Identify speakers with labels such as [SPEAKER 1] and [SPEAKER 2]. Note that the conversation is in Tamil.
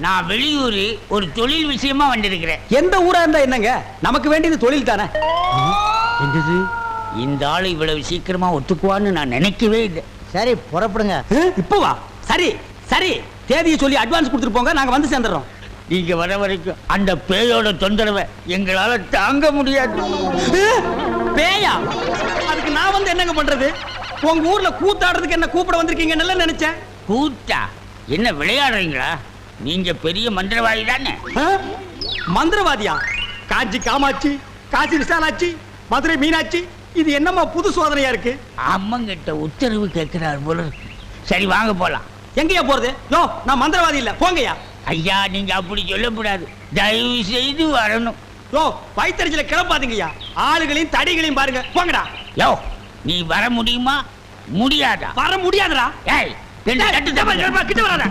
[SPEAKER 1] நான் வெளியூர் ஒரு தொழில் விஷயமா வந்திருக்கிறேன்.
[SPEAKER 2] எந்த ஊரா இருந்தா என்னங்க, நமக்கு வேண்டியது தொழில் தானே.
[SPEAKER 1] என்னது, இந்த ஆளு இவ்வளவு சீக்கிரமா ஒத்துக்குவான்னு நான் நினைக்கவே இல்லை.
[SPEAKER 3] சரி புறப்படுங்க.
[SPEAKER 2] இப்போ வா. சரி சரி, தேதியை சொல்லி அட்வான்ஸ் கொடுத்துட்டு போங்க, நாங்க வந்து சேர்ந்துடுறோம்.
[SPEAKER 1] நீங்க வர வரைக்கும் அந்த பேயோட தொந்தரவை எங்களால தாங்க முடியாது.
[SPEAKER 2] பேயா? அதுக்கு நான் வந்து என்னங்க பண்றது? உங்க ஊர்ல கூத்தாடுறதுக்கு என்ன கூப்பிட வந்திருக்கீங்க நல்லா நினைச்சேன்.
[SPEAKER 1] கூத்தா? என்ன விளையாடுறீங்களா? நீங்க பெரிய மந்திரவாதி தானே?
[SPEAKER 2] மந்திரவாதியா? காஞ்சி காமாட்சி, காசி விசாலாட்சி, மதுரை மீனாட்சி, இது என்னமா புது சோதனையா இருக்கு?
[SPEAKER 1] அம்மங்கிட்ட உத்தரவு கேட்கிறார் போல இருக்கு. சரி வாங்க போலாம்.
[SPEAKER 2] எங்கயா போறது? நோ, நான் மந்திரவாதி இல்ல, போங்கயா.
[SPEAKER 1] ஐயா நீங்க அப்படி சொல்லக்கூடாது, தயவு செய்து வரணும்.
[SPEAKER 2] யோ, வயித்தறிச்சல கிளப்பாதீங்கய்யா. ஆளுகளையும் தடிகளையும் பாருங்க, போங்கடா.
[SPEAKER 1] யோ, நீ வர முடியுமா முடியாதா?
[SPEAKER 2] வர முடியாதுடா.
[SPEAKER 1] ஏய், ரெண்டு தட்டு தப்பு.
[SPEAKER 2] கிட்ட வராத.